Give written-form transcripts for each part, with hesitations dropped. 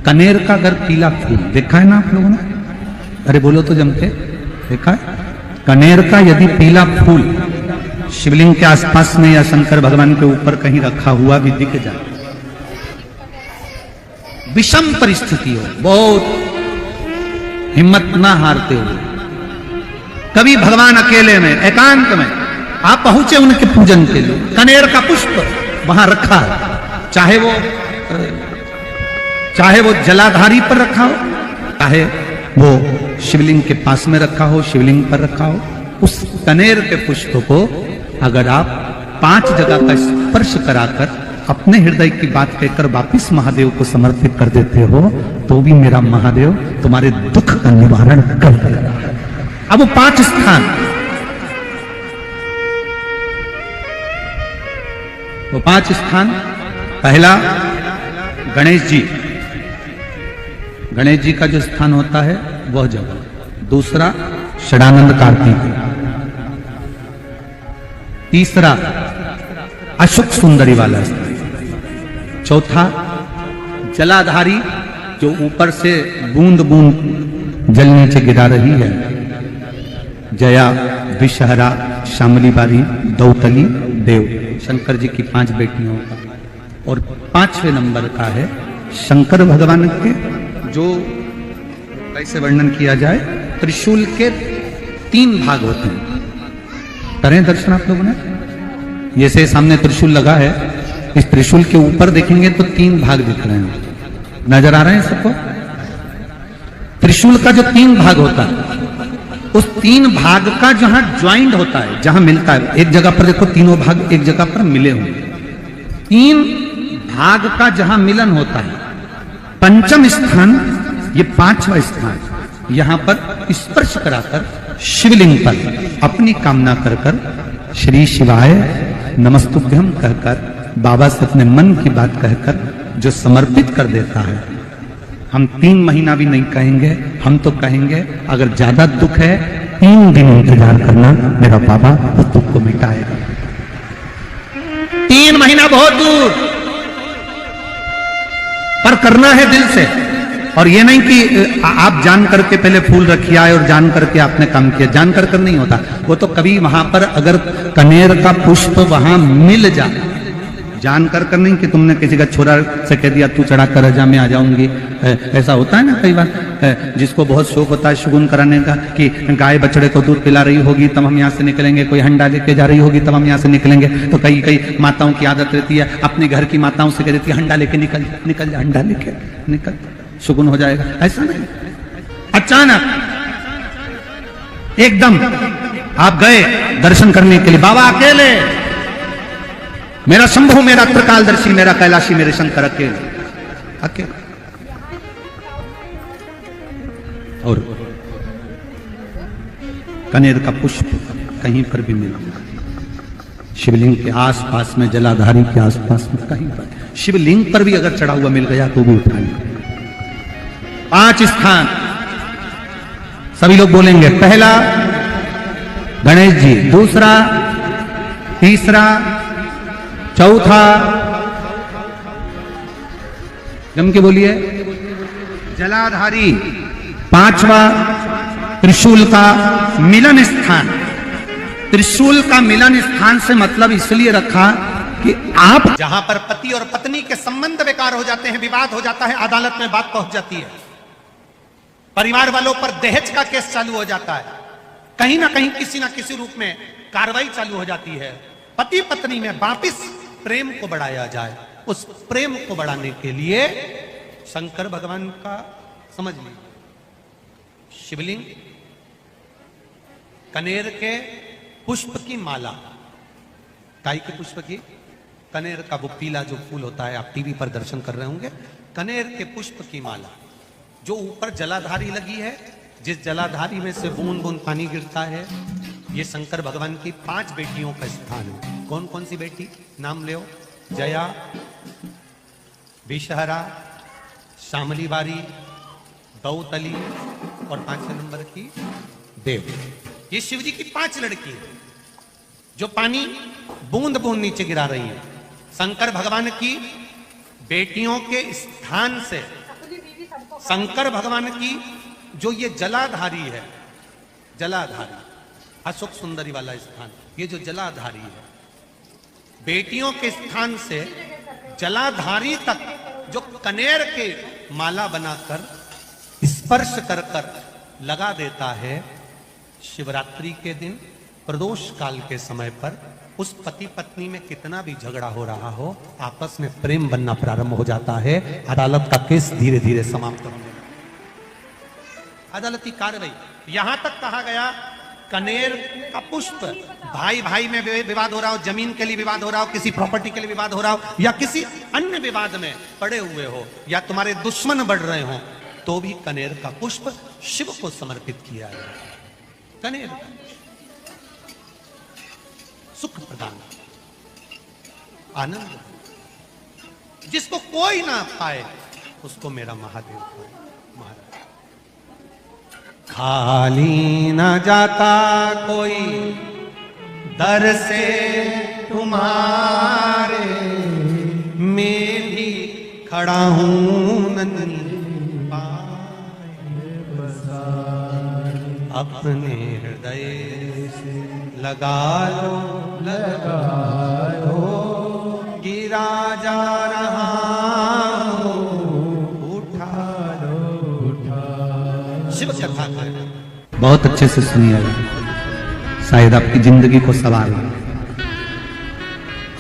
कनेर का अगर पीला फूल देखा है ना आप लोगों ने? अरे बोलो तो जमके, देखा है? कनेर का यदि पीला फूल शिवलिंग के आसपास में या शंकर भगवान के ऊपर कहीं रखा हुआ भी दिख जाए, विषम परिस्थिति हो, बहुत हिम्मत ना हारते हुए कभी भगवान अकेले में एकांत में आप पहुंचे उनके पूजन के लिए, कनेर का पुष्प वहां रखा है, चाहे वो जलाधारी पर रखा हो, चाहे वो शिवलिंग के पास में रखा हो, शिवलिंग पर रखा हो, उस कनेर के पुष्प को अगर आप 5 जगह का स्पर्श कराकर अपने हृदय की बात कहकर वापिस महादेव को समर्पित कर देते हो, तो भी मेरा महादेव तुम्हारे दुख का निवारण कर देगा। अब वो 5 स्थान, वो 5 स्थान, पहला गणेश जी, गणेश जी का जो स्थान होता है वह जगह, दूसरा षडानंद कार्तिक, तीसरा अशोक सुंदरी वाला स्थान, चौथा जलाधारी जो ऊपर से बूंद बूंद जल नीचे गिरा रही है, जया, विषहरा, शामली बारी, दौतली, देव, शंकर जी की 5 बेटियों का। और 5वें नंबर का है शंकर भगवान के, जो कैसे वर्णन किया जाए, त्रिशूल के 3 भाग होते हैं। करें दर्शन आप लोगों ने? जैसे सामने त्रिशूल लगा है, इस त्रिशूल के ऊपर देखेंगे तो 3 भाग दिख रहे हैं, नजर आ रहे हैं सबको? त्रिशूल का जो 3 भाग होता है, उस 3 भाग का जहां ज्वाइंट होता है, जहां मिलता है, एक जगह पर देखो तीनों भाग एक जगह पर मिले हुए, 3 भाग का जहां मिलन होता है, 5वां स्थान, ये 5वां स्थान, यहां पर स्पर्श कराकर शिवलिंग पर अपनी कामना कर कर श्री शिवाय नमस्तुभ्यम कहकर बाबा से अपने मन की बात कहकर जो समर्पित कर देता है, हम 3 महीना भी नहीं कहेंगे, हम तो कहेंगे अगर ज्यादा दुख है 3 दिन इंतजार करना, मेरा बाबा उस दुख को मिटाएगा। 3 महीना बहुत दूर, पर करना है दिल से। और ये नहीं कि आप जान करके पहले फूल रखिए आए और जान करके आपने काम किया, जान कर नहीं होता वो तो। कभी वहां पर अगर कनेर का पुष्प वहां मिल जाए, जान कर नहीं कि तुमने किसी का छोरा से कह दिया तू चढ़ा कर रजा में आ जाऊंगी, ऐसा होता है ना कई बार, जिसको बहुत शौक होता है शगुन कराने का, कि गाय बछड़े को दूध पिला रही होगी तब हम यहाँ से निकलेंगे, कोई हंडा लेके जा रही होगी तब हम यहाँ से निकलेंगे। तो कई माताओं की आदत रहती है, अपने घर की माताओं से कह देती है हंडा लेके निकल जा, हंडा लेके निकल, शगुन हो जाएगा। ऐसा नहीं, अचानक एकदम आप गए दर्शन करने के लिए, बाबा अकेले, मेरा शंभु, मेरा त्रिकालदर्शी, मेरा कैलाशी, मेरे शंकर अकेले। और कनेर का पुष्प कहीं पर भी मिला, शिवलिंग के आसपास में, जलाधारी के आसपास में कहीं पर, शिवलिंग पर भी अगर चढ़ा हुआ मिल गया तो भी उठाएंगे। 5 स्थान सभी लोग बोलेंगे, पहला गणेश जी, दूसरा, तीसरा, चौथा, जम के बोलिए, जलाधारी, 5वां त्रिशूल का मिलन स्थान। त्रिशूल का मिलन स्थान से मतलब इसलिए रखा कि आप जहां पर पति और पत्नी के संबंध बेकार हो जाते हैं, विवाद हो जाता है, अदालत में बात पहुंच जाती है, परिवार वालों पर दहेज का केस चालू हो जाता है, कहीं ना कहीं किसी ना किसी रूप में कार्रवाई चालू हो जाती है, पति पत्नी में वापिस प्रेम को बढ़ाया जाए, उस प्रेम को बढ़ाने के लिए शंकर भगवान का, समझ लीजिए, शिवलिंग, कनेर के पुष्प की माला, गाय के पुष्प की, कनेर का वो पीला जो फूल होता है, आप टीवी पर दर्शन कर रहे होंगे, कनेर के पुष्प की माला, जो ऊपर जलाधारी लगी है, जिस जलाधारी में से बूंद बूंद पानी गिरता है, ये शंकर भगवान की 5 बेटियों का स्थान है। कौन कौन सी बेटी नाम ले? जया, विषहरा, शामली बारी, दौतली और 5वें नंबर की देव। ये शिव जी की 5 लड़की है जो पानी बूंद बूंद नीचे गिरा रही है। शंकर भगवान की बेटियों के स्थान से शंकर भगवान की जो ये जलाधारी है, जलाधारी अशोक सुंदरी वाला स्थान, ये जो जलाधारी है, बेटियों के स्थान से जलाधारी तक जो कनेर के माला बनाकर स्पर्श कर कर लगा देता है, शिवरात्रि के दिन प्रदोष काल के समय पर उस पति पत्नी में कितना भी झगड़ा हो रहा हो, आपस में प्रेम बनना प्रारंभ हो जाता है। अदालत का केस धीरे धीरे समाप्त होने लगता। अदालती कार्रवाई यहां तक कहा गया, कनेर का पुष्प, भाई भाई में विवाद हो रहा हो, जमीन के लिए विवाद हो रहा हो, किसी प्रॉपर्टी के लिए विवाद हो रहा हो, या किसी अन्य विवाद में पड़े हुए हो, या तुम्हारे दुश्मन बढ़ रहे हो, तो भी कनेर का पुष्प शिव को समर्पित किया है। कनेर सुख प्रदान, आनंद, जिसको कोई ना पाए उसको मेरा महादेव पाए। महाराज खाली ना जाता कोई दर से तुम्हारे, मैं भी खड़ा हूं नन्ही अपने हृदय से लगा लो, गिरा जा रहा हूं, उठा लो, शिव कथा बहुत अच्छे से सुनिएगा, शायद आपकी जिंदगी को सवार,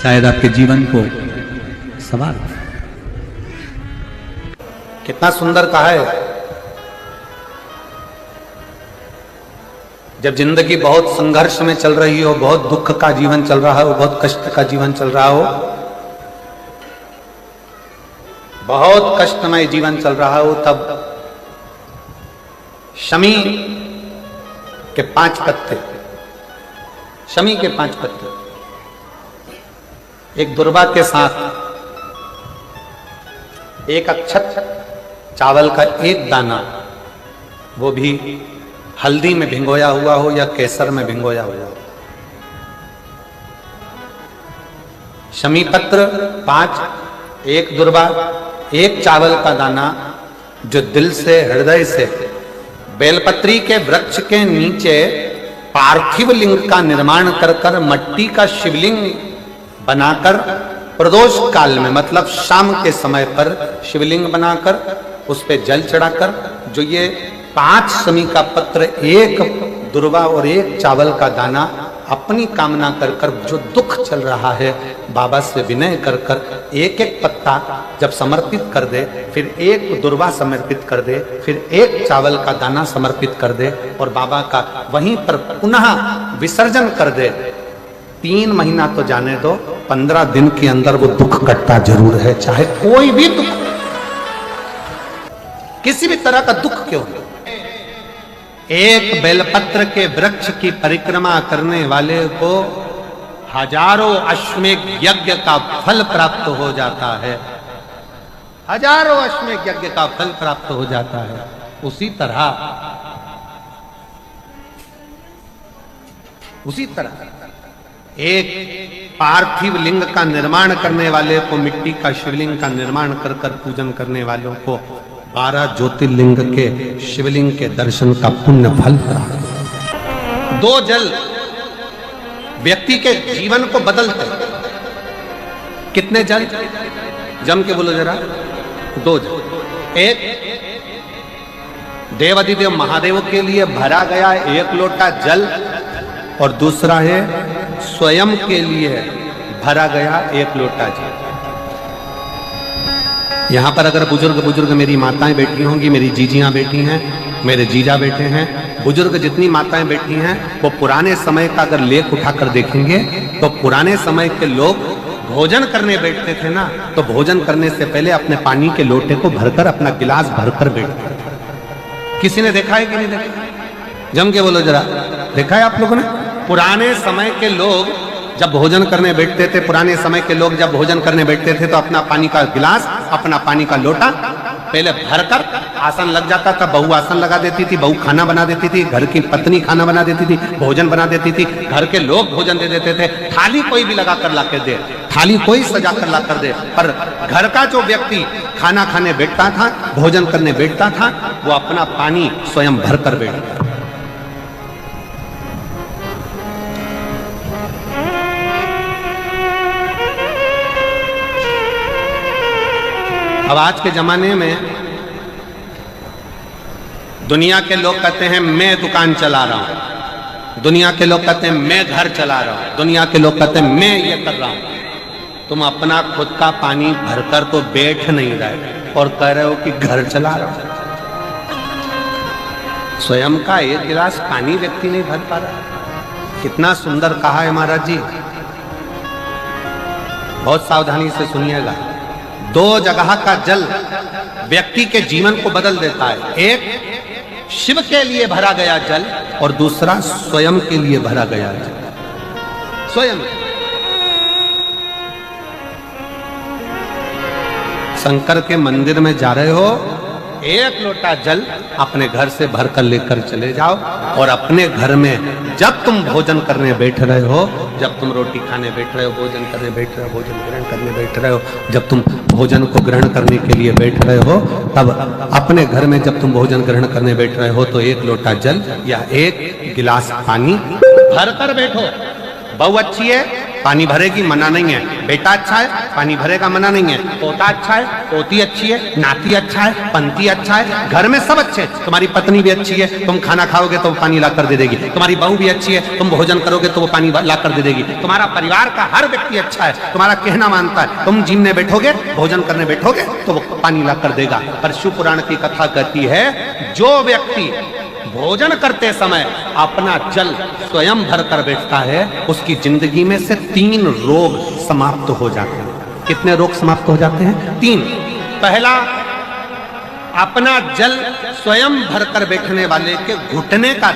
शायद आपके जीवन को सवार। कितना सुंदर कहा है। जब जिंदगी बहुत संघर्ष में चल रही हो, बहुत दुख का जीवन चल रहा हो, बहुत कष्ट का जीवन चल रहा हो, बहुत कष्टमय जीवन चल रहा हो, तब शमी के 5 पत्ते, शमी के 5 पत्ते, एक दुर्वा के साथ एक अक्षत चावल का एक दाना, वो भी हल्दी में भिंगोया हुआ हो या केसर में भिंगोया हुआ हो, शमी पत्र 5, एक दुर्वा, एक चावल का दाना, जो दिल से हृदय से बेलपत्री के वृक्ष के नीचे पार्थिव लिंग का निर्माण कर कर मट्टी का शिवलिंग बनाकर प्रदोष काल में, मतलब शाम के समय पर शिवलिंग बनाकर उस पे जल चढ़ाकर, जो ये 5 शमी का पत्र, एक दुर्वा और एक चावल का दाना, अपनी कामना कर कर जो दुख चल रहा है बाबा से विनय कर कर एक एक पत्ता जब समर्पित कर दे, फिर एक दुर्वा समर्पित कर दे, फिर एक चावल का दाना समर्पित कर दे और बाबा का वहीं पर पुनः विसर्जन कर दे, 3 महीना तो जाने दो, 15 दिन के अंदर वो दुख कटता जरूर है, चाहे कोई भी दुख, किसी भी तरह का दुख क्यों हो। एक बेलपत्र के वृक्ष की परिक्रमा करने वाले को हजारों अश्वमेध यज्ञ का फल प्राप्त हो जाता है, हजारों अश्वमेध यज्ञ का फल प्राप्त हो जाता है। उसी तरह एक पार्थिव लिंग का निर्माण करने वाले को, मिट्टी का शिवलिंग का निर्माण कर कर पूजन करने वालों को 12 ज्योतिर्लिंग के शिवलिंग के दर्शन का पुण्य फल प्राप्त। 2 जल व्यक्ति के जीवन को बदलते। कितने जल? जम के बोलो जरा। 2 जल। एक देवाधिदेव महादेव के लिए भरा गया 1 लोटा जल और दूसरा है स्वयं के लिए भरा गया 1 लोटा जल। यहाँ पर अगर बुजुर्ग मेरी माताएं बैठी होंगी, मेरी जीजियां बैठी हैं, मेरे जीजा बैठे हैं, बुजुर्ग जितनी माताएं बैठी हैं, वो पुराने समय का अगर लेख उठाकर देखेंगे तो पुराने समय के लोग भोजन करने बैठते थे ना, तो भोजन करने से पहले अपने पानी के लोटे को भरकर, अपना गिलास भरकर बैठते थे। किसी ने देखा है कि नहीं देखा? जम के बोलो जरा, देखा है आप लोगों ने? पुराने समय के लोग जब भोजन करने बैठते थे, पुराने समय के लोग जब भोजन करने बैठते थे तो अपना पानी का गिलास, अपना पानी का लोटा पहले भरकर, आसन लग जाता था, बहू आसन लगा देती थी, बहू खाना बना देती थी, घर की पत्नी खाना बना देती थी, भोजन बना देती थी, घर के लोग भोजन दे देते थे, थाली कोई भी लगा कर ला के दे, थाली कोई सजा कर ला कर दे, पर घर का जो व्यक्ति खाना खाने बैठता था, भोजन करने बैठता था, वो अपना पानी स्वयं भर कर बैठता। अब आज के जमाने में दुनिया के लोग कहते हैं मैं दुकान चला रहा हूं, दुनिया के लोग कहते हैं मैं घर चला रहा हूं, दुनिया के लोग कहते हैं मैं ये कर रहा हूं। तुम अपना खुद का पानी भरकर तो बैठ नहीं रहे और कह रहे हो कि घर चला रहा हूं। स्वयं का एक गिलास पानी व्यक्ति नहीं भर पा रहा। कितना सुंदर कहा है महाराज जी, बहुत सावधानी से सुनिएगा। दो जगह का जल व्यक्ति के जीवन को बदल देता है। एक शिव के लिए भरा गया जल और दूसरा स्वयं के लिए भरा गया जल। स्वयं शंकर के मंदिर में जा रहे हो, एक लोटा जल अपने घर से भरकर लेकर चले जाओ और अपने घर में जब तुम भोजन करने बैठ रहे हो, जब तुम रोटी खाने बैठ रहे हो, भोजन करने बैठ रहे हो, भोजन ग्रहण करने बैठ रहे हो, जब तुम भोजन को ग्रहण करने के लिए बैठ रहे हो, तब अपने घर में जब तुम भोजन ग्रहण करने बैठ रहे हो तो एक लोटा जल या एक गिलास पानी भरकर बैठो। बहू अच्छी है, पानी भरेगी, मना नहीं है। बेटा अच्छा है, पानी भरेगा, मना नहीं है। पोता अच्छा है, पोती अच्छी है, नाती अच्छा है, पंती अच्छा है, घर में सब अच्छे। तुम्हारी पत्नी भी अच्छी है, तुम खाना खाओगे तो वो पानी ला कर दे देगी। तुम्हारी बहू भी अच्छी है, तुम भोजन करोगे तो वो पानी ला कर दे देगी। तुम्हारा परिवार का हर व्यक्ति अच्छा है, तुम्हारा कहना मानता है। तुम जिमने बैठोगे, भोजन करने बैठोगे तो वो पानी ला कर देगा। पर शिव पुराण की कथा कहती है, जो व्यक्ति भोजन करते समय अपना जल स्वयं भर कर बैठता है, उसकी जिंदगी में से 3 रोग समाप्त हो जाते हैं। कितने रोग समाप्त हो जाते हैं? 3। पहला, अपना जल स्वयं भर कर बैठने वाले के घुटने का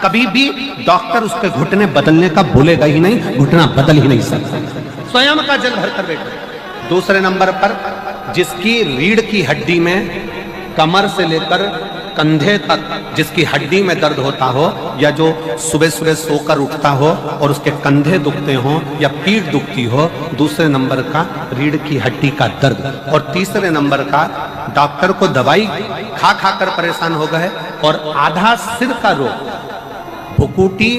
कभी भी डॉक्टर उसके घुटने बदलने का बोलेगा ही नहीं, घुटना बदल ही नहीं सकता। स्वयं का जल भर कर बैठे। दूसरे नंबर पर, जिसकी रीढ़ की हड्डी में कमर से लेकर कंधे तक जिसकी हड्डी में दर्द होता हो, या जो सुबह सुबह सोकर उठता हो और उसके कंधे दुखते हो या पीठ दुखती हो। दूसरे नंबर का रीढ़ की हड्डी का दर्द। और तीसरे नंबर का, डॉक्टर को दवाई खा खा कर परेशान हो गए और आधा सिर का रोग, भुकुटी,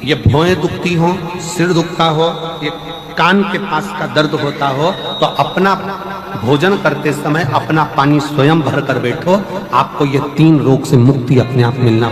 ये भौएं दुखती हो, सिर दुखता हो, ये कान के पास का दर्द होता हो, तो अपना भोजन करते समय अपना पानी स्वयं भर कर बैठो। आपको ये 3 रोग से मुक्ति अपने आप मिलना